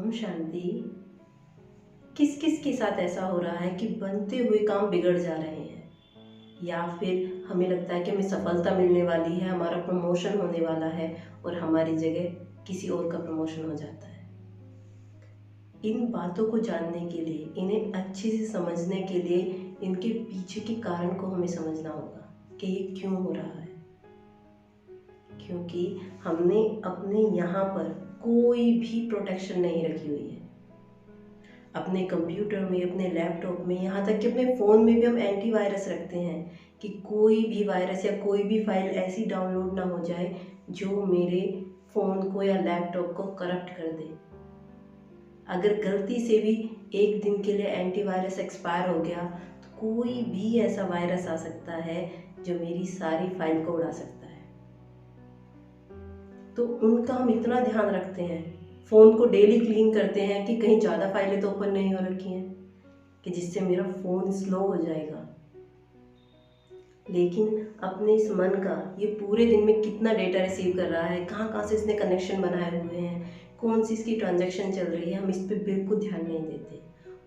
ओम शांति। किस किस के साथ ऐसा हो रहा है कि बनते हुए काम बिगड़ जा रहे हैं, या फिर हमें लगता है कि हमें सफलता मिलने वाली है, हमारा प्रमोशन होने वाला है और हमारी जगह किसी और का प्रमोशन हो जाता है। इन बातों को जानने के लिए, इन्हें अच्छे से समझने के लिए, इनके पीछे के कारण को हमें समझना होगा कि ये क्यों हो रहा है। क्योंकि हमने अपने यहाँ पर कोई भी प्रोटेक्शन नहीं रखी हुई है। अपने कंप्यूटर में, अपने लैपटॉप में, यहाँ तक कि अपने फ़ोन में भी हम एंटीवायरस रखते हैं कि कोई भी वायरस या कोई भी फाइल ऐसी डाउनलोड ना हो जाए जो मेरे फ़ोन को या लैपटॉप को करप्ट कर दे। अगर गलती से भी एक दिन के लिए एंटीवायरस एक्सपायर हो गया तो कोई भी ऐसा वायरस आ सकता है जो मेरी सारी फाइल को उड़ा सकता है। तो उनका हम इतना ध्यान रखते हैं, फ़ोन को डेली क्लीन करते हैं कि कहीं ज़्यादा फाइलें तो ओपन नहीं हो रखी हैं कि जिससे मेरा फ़ोन स्लो हो जाएगा। लेकिन अपने इस मन का ये पूरे दिन में कितना डेटा रिसीव कर रहा है, कहाँ कहाँ से इसने कनेक्शन बनाए हुए हैं, कौन सी इसकी ट्रांजैक्शन चल रही है, हम इस पर बिल्कुल ध्यान नहीं देते।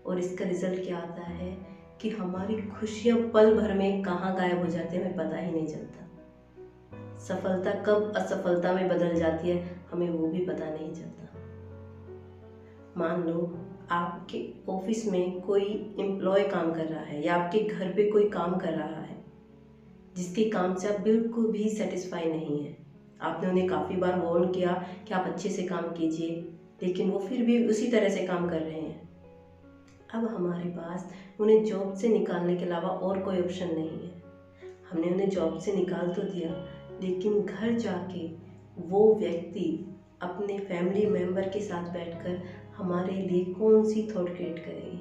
और इसका रिज़ल्ट क्या आता है कि हमारी खुशियाँ पल भर में कहाँ गायब हो जाती है, हमें पता ही नहीं चलता। सफलता कब असफलता में बदल जाती है, हमें वो भी पता नहीं चलता। मान लो आपके ऑफिस में कोई एम्प्लॉय काम कर रहा है या आपके घर पे कोई काम कर रहा है जिसके काम से आप बिल्कुल भी सेटिस्फाई नहीं है। आपने उन्हें काफ़ी बार वार्न किया कि आप अच्छे से काम कीजिए, लेकिन वो फिर भी उसी तरह से काम कर रहे हैं। अब हमारे पास उन्हें जॉब से निकालने के अलावा और कोई ऑप्शन नहीं है। हमने उन्हें जॉब से निकाल तो दिया, लेकिन घर जाके वो व्यक्ति अपने फैमिली मेम्बर के साथ बैठकर हमारे लिए कौन सी थॉट क्रिएट करेगी।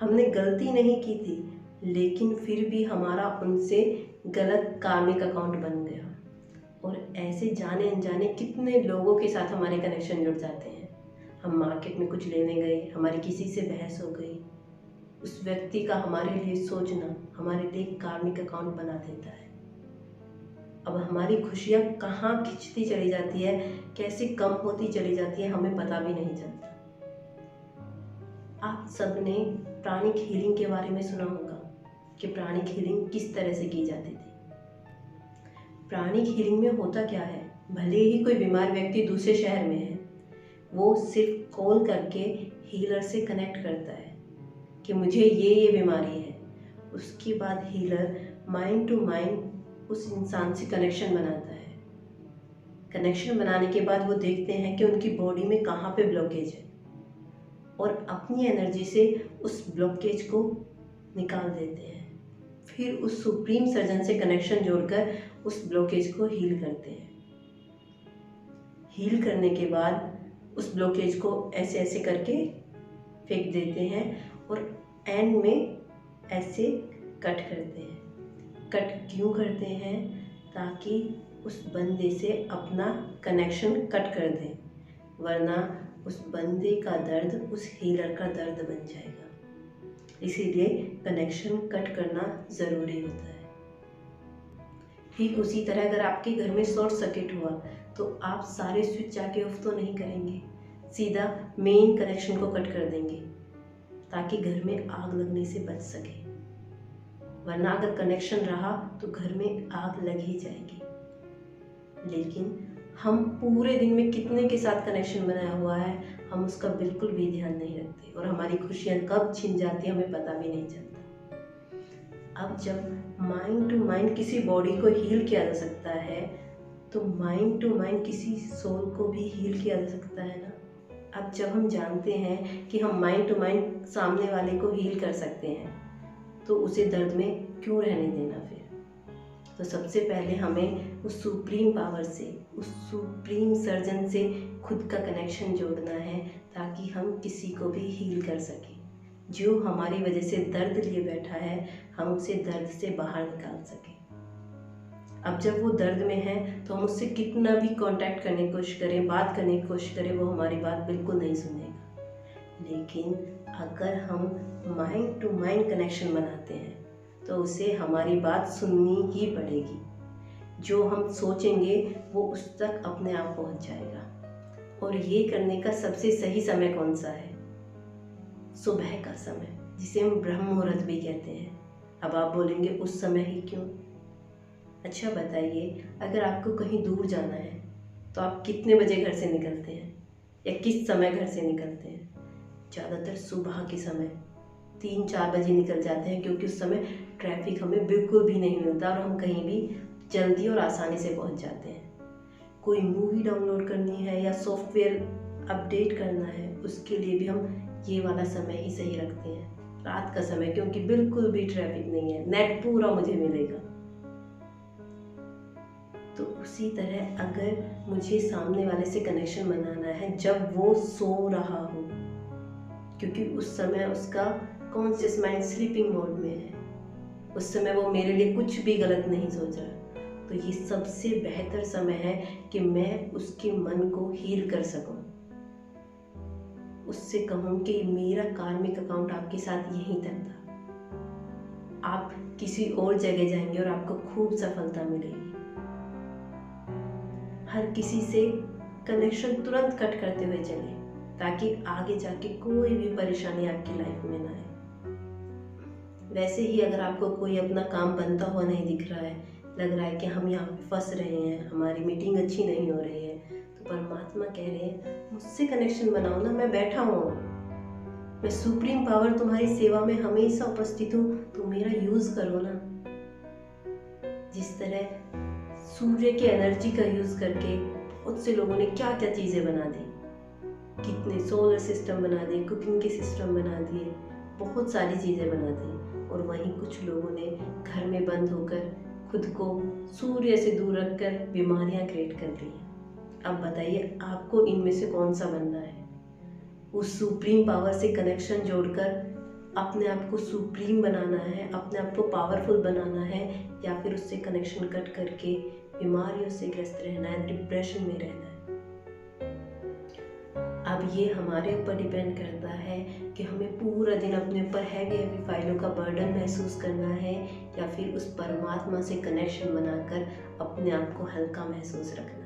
हमने गलती नहीं की थी, लेकिन फिर भी हमारा उनसे गलत कार्मिक अकाउंट बन गया। और ऐसे जाने अनजाने कितने लोगों के साथ हमारे कनेक्शन जुड़ जाते हैं। हम मार्केट में कुछ लेने गए, हमारी किसी से बहस हो गई, उस व्यक्ति का हमारे लिए सोचना हमारे लिए कार्मिक अकाउंट बना देता है। अब हमारी खुशियाँ कहाँ खिंचती चली जाती है, कैसे कम होती चली जाती है, हमें पता भी नहीं चलता। आप सबने प्राणिक हीलिंग के बारे में सुना होगा कि प्राणिक हीलिंग किस तरह से की जाती थी। प्राणिक हीलिंग में होता क्या है, भले ही कोई बीमार व्यक्ति दूसरे शहर में है, वो सिर्फ कॉल करके हीलर से कनेक्ट करता है कि मुझे ये बीमारी है। उसके बाद हीलर माइंड टू माइंड उस इंसान से कनेक्शन बनाता है। कनेक्शन बनाने के बाद वो देखते हैं कि उनकी बॉडी में कहाँ पे ब्लॉकेज है और अपनी एनर्जी से उस ब्लॉकेज को निकाल देते हैं। फिर उस सुप्रीम सर्जन से कनेक्शन जोड़कर उस ब्लॉकेज को हील करते हैं। हील करने के बाद उस ब्लॉकेज को ऐसे ऐसे करके फेंक देते हैं और एंड में ऐसे कट करते हैं। कट क्यों करते हैं? ताकि उस बंदे से अपना कनेक्शन कट कर दें, वरना उस बंदे का दर्द उस हीलर का दर्द बन जाएगा। इसीलिए कनेक्शन कट करना ज़रूरी होता है। ठीक उसी तरह अगर आपके घर में शॉर्ट सर्किट हुआ तो आप सारे स्विच जाके ऑफ तो नहीं करेंगे, सीधा मेन कनेक्शन को कट कर देंगे ताकि घर में आग लगने से बच सके। वरना अगर कनेक्शन रहा तो घर में आग लग ही जाएगी। लेकिन हम पूरे दिन में कितने के साथ कनेक्शन बनाया हुआ है, हम उसका बिल्कुल भी ध्यान नहीं रखते और हमारी खुशियाँ कब छिन जाती है हमें पता भी नहीं चलता। अब जब माइंड टू माइंड किसी बॉडी को हील किया जा सकता है तो माइंड टू माइंड किसी सोल को भी हील किया जा सकता है ना। अब जब हम जानते हैं कि हम माइंड टू माइंड सामने वाले को हील कर सकते हैं तो उसे दर्द में क्यों रहने देना। फिर तो सबसे पहले हमें उस सुप्रीम पावर से, उस सुप्रीम सर्जन से खुद का कनेक्शन जोड़ना है ताकि हम किसी को भी हील कर सकें। जो हमारी वजह से दर्द लिए बैठा है, हम उसे दर्द से बाहर निकाल सकें। अब जब वो दर्द में है तो हम उससे कितना भी कांटेक्ट करने की कोशिश करें, बात करने की कोशिश करें, वो हमारी बात बिल्कुल नहीं सुनेगा। लेकिन अगर हम माइंड टू माइंड कनेक्शन बनाते हैं तो उसे हमारी बात सुननी ही पड़ेगी। जो हम सोचेंगे वो उस तक अपने आप पहुंच जाएगा। और ये करने का सबसे सही समय कौन सा है? सुबह का समय, जिसे हम ब्रह्म मुहूर्त भी कहते हैं। अब आप बोलेंगे उस समय ही क्यों? अच्छा बताइए, अगर आपको कहीं दूर जाना है तो आप कितने बजे घर से निकलते हैं या किस समय घर से निकलते हैं? ज़्यादातर सुबह के समय 3-4 बजे निकल जाते हैं, क्योंकि उस समय ट्रैफिक हमें बिल्कुल भी नहीं मिलता और हम कहीं भी जल्दी और आसानी से पहुंच जाते हैं। कोई मूवी डाउनलोड करनी है या सॉफ्टवेयर अपडेट करना है, उसके लिए भी हम ये वाला समय ही सही रखते हैं, रात का समय, क्योंकि बिल्कुल भी ट्रैफिक नहीं है, नेट पूरा मुझे मिलेगा। तो उसी तरह अगर मुझे सामने वाले से कनेक्शन बनाना है जब वो सो रहा हो, क्योंकि उस समय उसका कॉन्शियस माइंड स्लीपिंग मोड में है, उस समय वो मेरे लिए कुछ भी गलत नहीं सोच रहा, तो ये सबसे बेहतर समय है कि मैं उसके मन को हील कर सकूं, उससे कहूं कि मेरा कार्मिक अकाउंट आपके साथ यहीं तक था, आप किसी और जगह जाएंगे और आपको खूब सफलता मिलेगी। हर किसी से कनेक्शन तुरंत कट करते हुए चले, ताकि आगे जाके कोई भी परेशानी आपकी लाइफ में ना आए। वैसे ही अगर आपको कोई अपना काम बनता हुआ नहीं दिख रहा है, लग रहा है कि हम यहाँ पे फंस रहे हैं, हमारी मीटिंग अच्छी नहीं हो रही है, तो परमात्मा कह रहे हैं मुझसे कनेक्शन बनाओ ना, मैं बैठा हूँ, मैं सुप्रीम पावर तुम्हारी सेवा में हमेशा उपस्थित हूँ, तो मेरा यूज़ करो ना। जिस तरह सूर्य की एनर्जी का यूज़ करके बहुत से लोगों ने क्या क्या चीज़ें बना दी, कितने सोलर सिस्टम बना दिए, कुकिंग के सिस्टम बना दिए, बहुत सारी चीज़ें बना दी, और वहीं कुछ लोगों ने घर में बंद होकर खुद को सूर्य से दूर रखकर बीमारियां क्रिएट कर दी। अब बताइए आपको इनमें से कौन सा बनना है? उस सुप्रीम पावर से कनेक्शन जोड़कर अपने आप को सुप्रीम बनाना है, अपने आप को पावरफुल बनाना है, या फिर उससे कनेक्शन कट करके बीमारियों से ग्रस्त रहना है, डिप्रेशन में रहना है? अब ये हमारे ऊपर डिपेंड करता है कि हमें पूरा दिन अपने ऊपर हैवी फाइलों का बर्डन महसूस करना है, या फिर उस परमात्मा से कनेक्शन बनाकर अपने आप को हल्का महसूस रखना है।